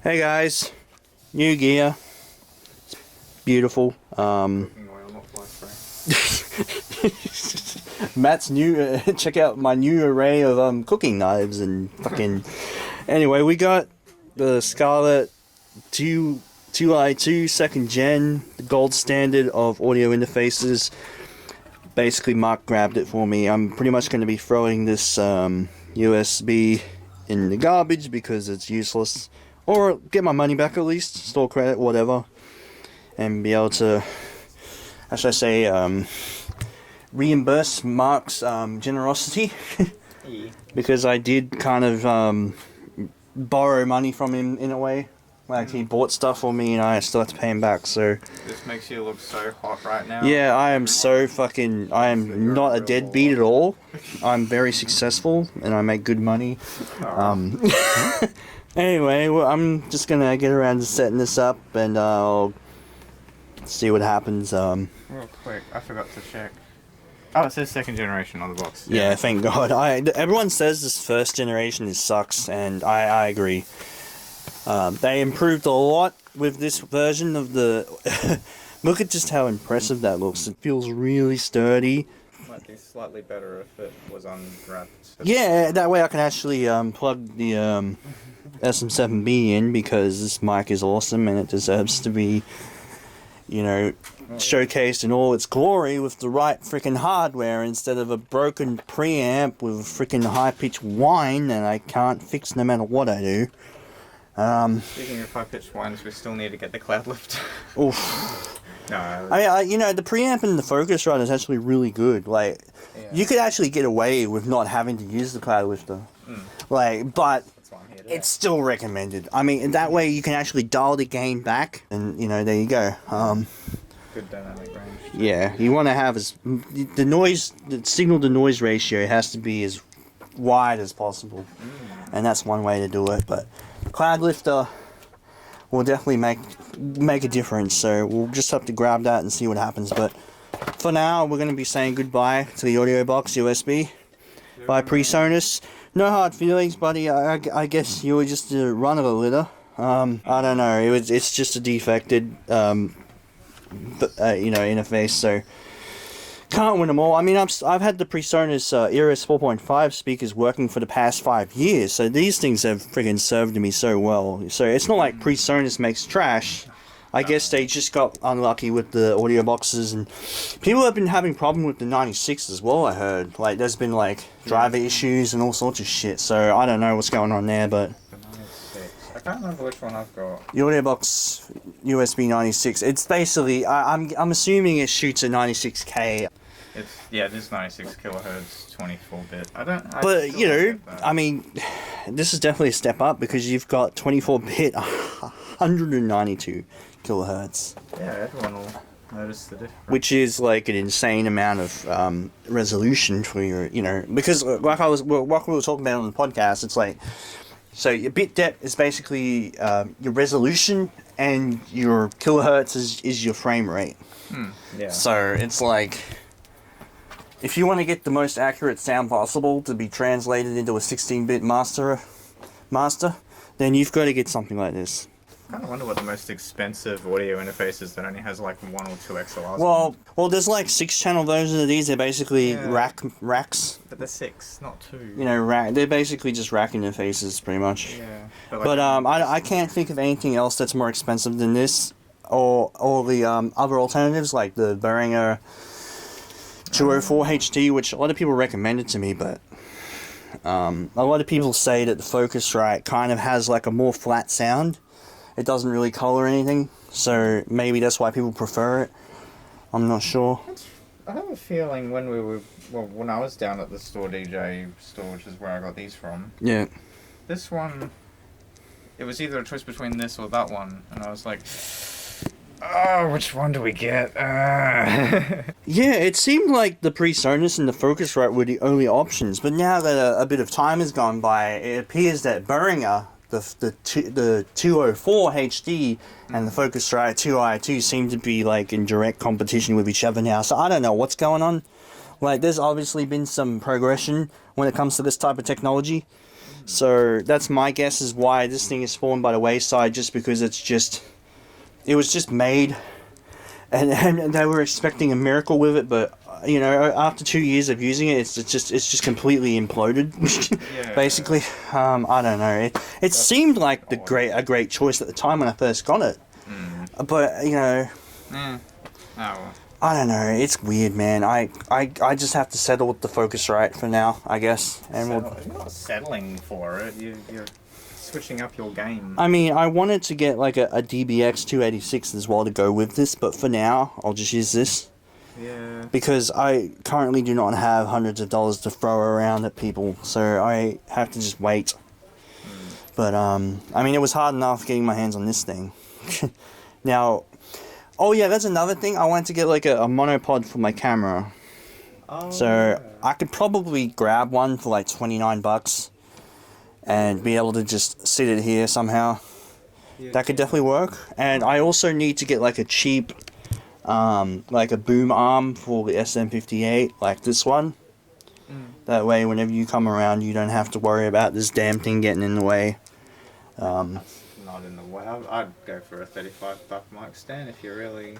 Hey guys, new gear. It's beautiful. Matt's new. Check out my new array of cooking knives and fucking. Anyway, we got the Scarlet 2i2 second gen, the gold standard of audio interfaces. Basically, Mark grabbed it for me. I'm pretty much going to be throwing this USB in the garbage because it's useless. Or get my money back at least, store credit, whatever, and be able to, how should I say, reimburse Mark's generosity, because I did kind of borrow money from him in a way. Like, he bought stuff for me and I still have to pay him back, so... This makes you look so hot right now. Yeah, I am so fucking... I am not a deadbeat at all. I'm very successful and I make good money. Anyway, well, I'm just gonna get around to setting this up and I'll see what happens. Real quick, I forgot to check. Oh, it says second generation on the box. Yeah, thank God. Everyone says this first generation sucks, and I agree. They improved a lot with this version of the... Look at just how impressive that looks. It feels really sturdy. Might be slightly better if it was unwrapped. Yeah, that way I can actually plug the SM7B in, because this mic is awesome and it deserves to be, you know, showcased in all its glory with the right freaking hardware instead of a broken preamp with a freaking high-pitched whine that I can't fix no matter what I do. Speaking of high-pitched whines, we still need to get the cloud lift. Oof. No. I mean, you know, the preamp in the Focusrite is actually really good. Like, yeah. You could actually get away with not having to use the cloud lifter. Like, but it's still recommended. I mean, that way you can actually dial the gain back, and you know, there you go. Good dynamic range. Yeah, you want to have the signal to noise ratio has to be as wide as possible, and that's one way to do it. But cloud lifter will definitely make a difference. So we'll just have to grab that and see what happens. But for now, we're going to be saying goodbye to the AudioBox USB by PreSonus. No hard feelings, buddy. I guess you were just a run of a litter. I don't know. It's just a defected, you know, interface. So can't win them all. I mean, I've had the PreSonus Eris 4.5 speakers working for the past 5 years. So these things have friggin' served me so well. So it's not like PreSonus makes trash. I guess they just got unlucky with the audio boxes, and people have been having problem with the 96 as well, I heard. Like, there's been, like, driver issues and all sorts of shit, so I don't know what's going on there, but... The 96. I can't remember which one I've got. The AudioBox USB 96, it's basically... I'm assuming it shoots at 96K. It is 96 kilohertz, 24-bit. But, you know, I mean, this is definitely a step up, because you've got 24-bit 192 kilohertz. Yeah, everyone will notice the difference. Which is like an insane amount of resolution for your, you know, because like we were talking about on the podcast, it's like, so your bit depth is basically your resolution, and your kilohertz is your frame rate. Yeah. So it's like, if you want to get the most accurate sound possible to be translated into a 16-bit master, then you've got to get something like this. I kind of wonder what the most expensive audio interface is that only has like 1 or 2 XLRs. Well, there's like 6-channel versions of these. They're basically racks. But they're 6, not 2. You know, they're basically just rack interfaces, pretty much. Yeah. But I can't think of anything else that's more expensive than this, or the other alternatives like the Behringer 204 HD, which a lot of people recommended to me, but a lot of people say that the Focusrite kind of has like a more flat sound. It doesn't really color anything, so maybe that's why people prefer it. I'm not sure. I have a feeling when I was down at the Store DJ store, which is where I got these from. Yeah. This one, it was either a choice between this or that one, and I was like, oh, which one do we get? Yeah, it seemed like the PreSonus and the Focusrite were the only options, but now that a bit of time has gone by, it appears that Behringer, the 204 HD and the Focusrite 2i2 seem to be like in direct competition with each other now. So I don't know what's going on. Like, there's obviously been some progression when it comes to this type of technology. So that's my guess is why this thing has fallen by the wayside, just because it was just made, and they were expecting a miracle with it, but you know, after 2 years of using it, it's just completely imploded. Yeah. Basically, I don't know. It seemed like a great choice at the time when I first got it, but you know, Oh well. I don't know. It's weird, man. I just have to settle with the Focusrite for now, I guess. And You're not settling for it. You're switching up your game. I mean, I wanted to get like a DBX 286 as well to go with this, but for now, I'll just use this. Yeah. Because I currently do not have hundreds of dollars to throw around at people, so I have to just wait. But, I mean, it was hard enough getting my hands on this thing. Now, oh yeah, that's another thing. I wanted to get like a monopod for my camera. Oh, So yeah. I could probably grab one for like 29 bucks and be able to just sit it here somehow. Yeah. That could definitely work. And I also need to get like a cheap, like a boom arm for the SM58, like this one. That way, whenever you come around, you don't have to worry about this damn thing getting in the way. Not in the way. I'd go for a $35 mic stand if you really.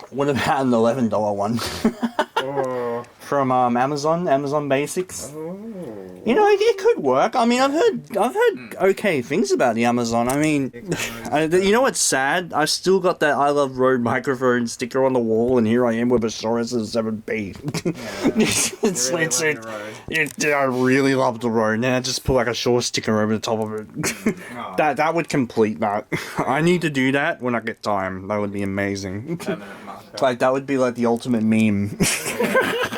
What about an $11 one? Oh. From Amazon Basics. Oh. You know, it could work. I mean, I've heard okay things about the Amazon. I mean, you know what's sad? I've still got that I Love Rode microphone sticker on the wall, and here I am with a Soros 7B. Yeah. I really love the Rode. Now just put like a Shaw sticker over the top of it. Oh. That would complete that. I need to do that when I get time. That would be amazing. Permanent marker. Like that would be like the ultimate meme.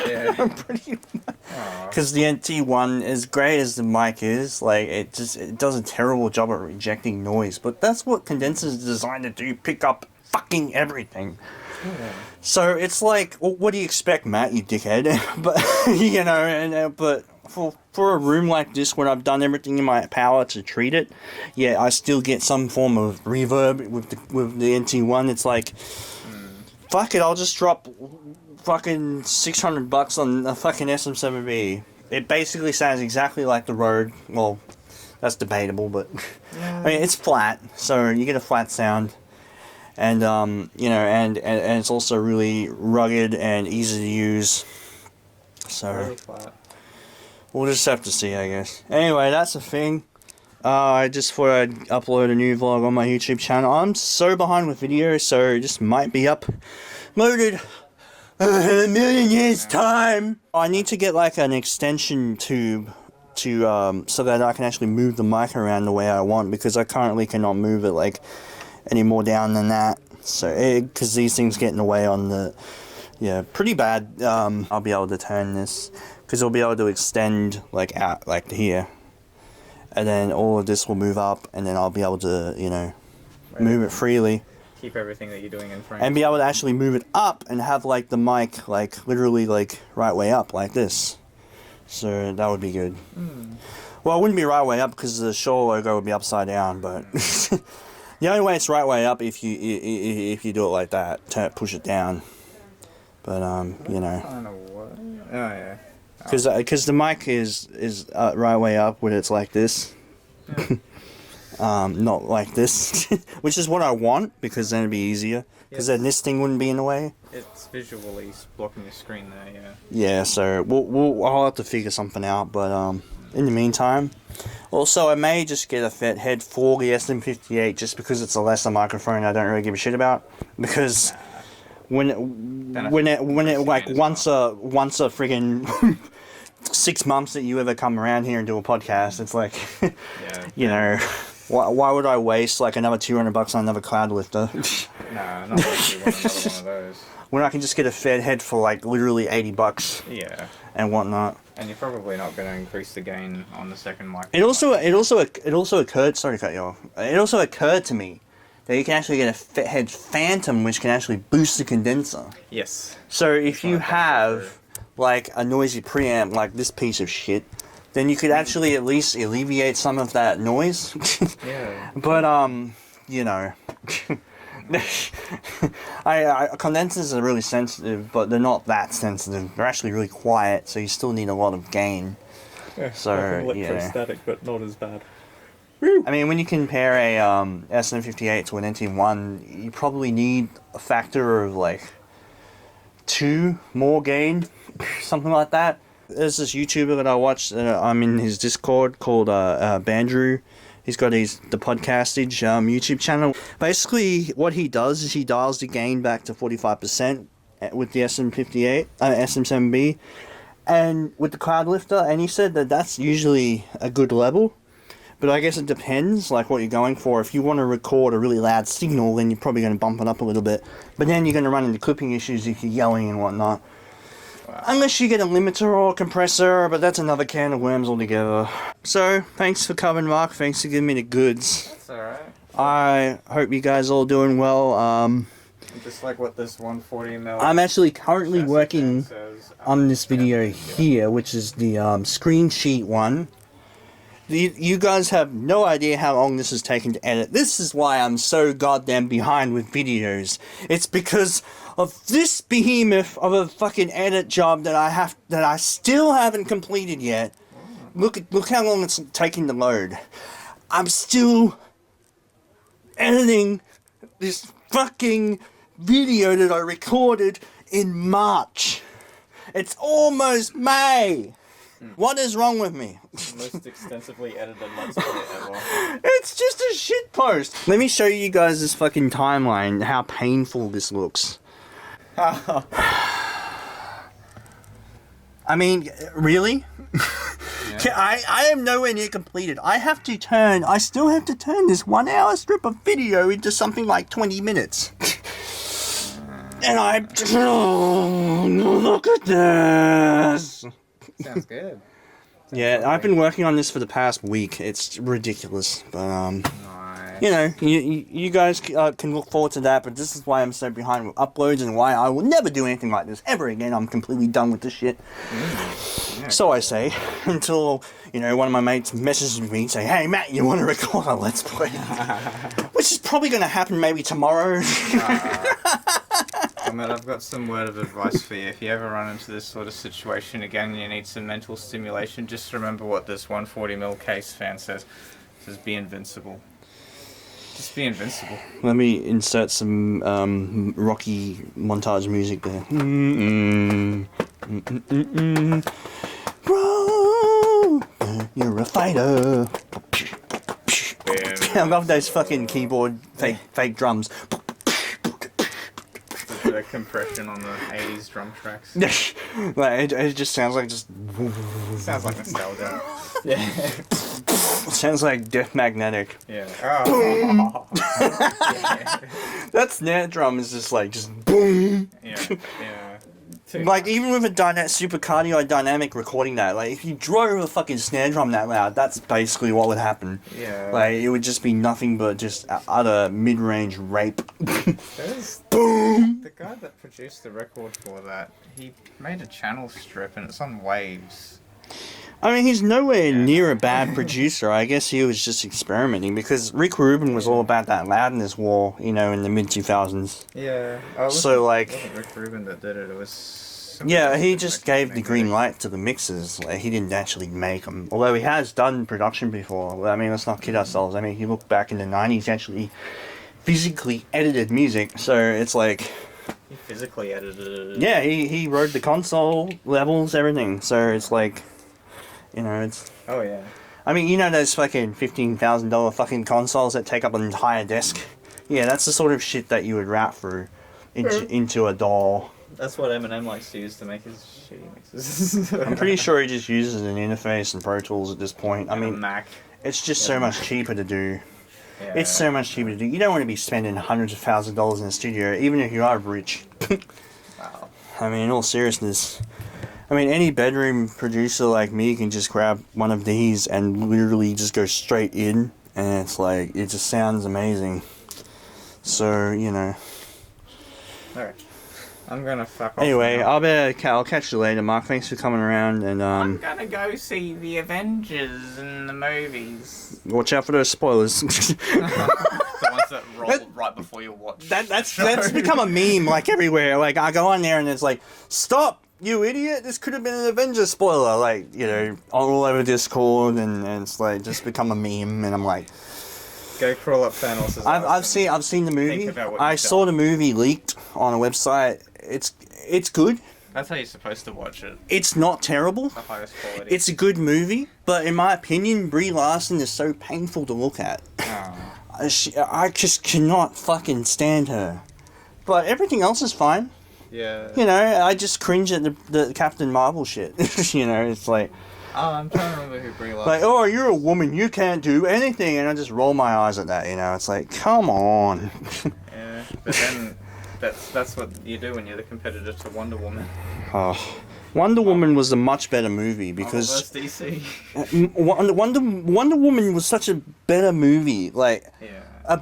Yeah. Pretty. Aw. Because the NT1, as great as the mic is, like it does a terrible job at rejecting noise. But that's what condensers are designed to do: pick up fucking everything. Yeah. So it's like, well, what do you expect, Matt? You dickhead. But you know, and but for a room like this, when I've done everything in my power to treat it, yeah, I still get some form of reverb with the NT1. It's like, fuck it, I'll just drop fucking $600 on a fucking SM7B. It basically sounds exactly like the Rode. Well, that's debatable, but Yeah. I mean, it's flat, so you get a flat sound, and you know, and it's also really rugged and easy to use. So Very flat. we'll just have to see, I guess. Anyway, that's the thing. I just thought I'd upload a new vlog on my YouTube channel. I'm so behind with videos, so it just might be uploaded in a million years' time. I need to get like an extension tube to so that I can actually move the mic around the way I want, because I currently cannot move it like any more down than that. So because these things get in the way on the, yeah, pretty bad. I'll be able to turn this, because I'll be able to extend like out like here, and then all of this will move up, and then I'll be able to, you know, move it freely. Keep everything that you're doing in frame. And be able to actually move it up and have like the mic like literally like right way up like this. So that would be good. Well, it wouldn't be right way up because the Shaw logo would be upside down, but the only way it's right way up if you do it like that, push it down. But you know, Kind of what? Oh yeah. because the mic is right way up when it's like this. Not like this, which is what I want, because then it'd be easier. Because then this thing wouldn't be in the way. It's visually blocking the screen there, yeah. Yeah, so I'll have to figure something out. But in the meantime, also I may just get a fat head for the SM58 just because it's a lesser microphone. I don't really give a shit about, because when it like once a friggin' 6 months that you ever come around here and do a podcast, it's like, Yeah. you know. Why would I waste like another $200 on another cloud lifter? Nah, not like you want another one of those. When I can just get a fed head for like literally $80 Yeah. and whatnot. And you're probably not going to increase the gain on the second mic. It also occurred. Sorry to cut you off. It also occurred to me that you can actually get a fed head phantom, which can actually boost the condenser. Yes. So if you Right, that's have like a noisy preamp like this piece of shit, then you could actually at least alleviate some of that noise. Yeah. But you know, condensers are really sensitive, but they're not that sensitive. They're actually really quiet, so you still need a lot of gain. So, electrostatic, but not as bad. I mean, when you compare a SM58 to an NT1, you probably need a factor of like 2 more gain, something like that. There's this YouTuber that I watch. I'm in his Discord called Bandrew. He's got the Podcastage YouTube channel. Basically, what he does is he dials the gain back to 45% with the SM58, SM7B, and with the Cloud Lifter. And he said that that's usually a good level. But I guess it depends, like, what you're going for. If you want to record a really loud signal, then you're probably going to bump it up a little bit. But then you're going to run into clipping issues if you're yelling and whatnot. Wow. Unless you get a limiter or a compressor, but that's another can of worms altogether. So, thanks for coming, Mark. Thanks for giving me the goods. That's alright. I hope you guys all doing well. Just like what this 140mm... I'm actually currently working on this video here, which is the screen sheet one. You guys have no idea how long this has taken to edit. This is why I'm so goddamn behind with videos. It's because of this behemoth of a fucking edit job that I still haven't completed yet. Look how long it's taking to load. I'm still editing this fucking video that I recorded in March. It's almost May. What is wrong with me? Most extensively edited Let's Play ever. It's just a shit post. Let me show you guys this fucking timeline, how painful this looks. I mean, really? Yeah. I am nowhere near completed. I still have to turn this 1 hour strip of video into something like 20 minutes. And look at this. Sounds good. Yeah, I've been working on this for the past week. It's ridiculous, but nice. You know, you guys can look forward to that. But this is why I'm so behind with uploads and why I will never do anything like this ever again. I'm completely done with this shit. Yeah, so I say, until one of my mates messages me and say, "Hey Matt, you want to record a Let's Play?" Which is probably going to happen maybe tomorrow. I mean, I've got some word of advice for you. If you ever run into this sort of situation again and you need some mental stimulation, just remember what this 140mm case fan says. It says, be invincible. Just be invincible. Let me insert some Rocky montage music there. Bro, you're a fighter. I love those fucking keyboard fake drums. The compression on the 80s drum tracks. Like, it just sounds like Sounds like nostalgia. Yeah. Sounds like Death Magnetic. Yeah. Oh. Yeah. That snare drum is just boom. Yeah. Like, even with a super cardio dynamic recording that, like, if you drove a fucking snare drum that loud, that's basically what would happen. Yeah. Like, it would just be nothing but just utter mid-range rape. Boom! The guy that produced the record for that, he made a channel strip and it's on Waves. I mean, he's nowhere near a bad producer. I guess he was just experimenting because Rick Rubin was all about that loudness war, in the mid-2000s. Yeah. So, like... It wasn't Rick Rubin that did it, it was... Yeah, he just gave the green light to the mixes. Like, he didn't actually make them. Although he has done production before. I mean, let's not kid ourselves. I mean, you look back in the 90s, he actually physically edited music. So, it's like... He physically edited it. Yeah, he wrote the console levels, everything. So, it's like... it's... Oh, yeah. I mean, those fucking $15,000 fucking consoles that take up an entire desk? Yeah, that's the sort of shit that you would route through into a DAW. That's what Eminem likes to use to make his shitty mixes. I'm pretty sure he just uses an interface and Pro Tools at this point. I mean, Mac. It's just so much cheaper to do. Yeah. It's so much cheaper to do. You don't want to be spending hundreds of thousands of dollars in a studio, even if you are rich. Wow. I mean, in all seriousness. I mean, any bedroom producer like me can just grab one of these and literally just go straight in, and it's like, it just sounds amazing. So, Alright. I'm gonna fuck off. Anyway, I'll catch you later, Mark. Thanks for coming around, and I'm gonna go see the Avengers in the movies. Watch out for those spoilers. The ones that roll right before you watch. That's become a meme, like, everywhere. Like, I go on there and it's like, stop you idiot, this could have been an Avengers spoiler, like, you know, all over Discord, and it's like just become a meme, and I'm like, Go crawl up Thanos' I've seen the movie. about what I you've saw done. the movie leaked on a website. It's good. That's how you're supposed to watch it. It's not terrible. The highest quality. It's a good movie, but in my opinion, Brie Larson is so painful to look at. Oh. I just cannot fucking stand her. But everything else is fine. Yeah. You know, I just cringe at the Captain Marvel shit. You know, it's like, Oh, I'm trying to remember who Brie Larson. like, oh, you're a woman, you can't do anything, and I just roll my eyes at that. You know, it's like, come on. Yeah, but then that's what you do when you're the competitor to Wonder Woman. Oh, Wonder Woman was a much better movie because Marvel vs. DC. Wonder Woman was such a better movie. Like, Yeah. a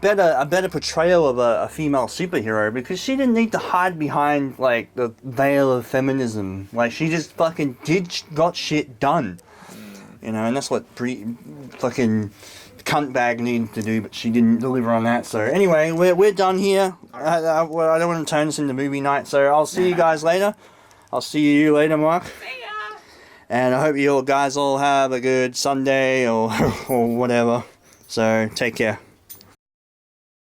better portrayal of a female superhero, because she didn't need to hide behind like the veil of feminism. Like, she just fucking got shit done. You know, and that's what fucking cuntbag needed to do, but she didn't deliver on that. So anyway, we're done here. I don't want to turn this into movie night, so I'll see you guys later. I'll see you later, Mark. See ya. And I hope you guys all have a good Sunday or or whatever. So take care.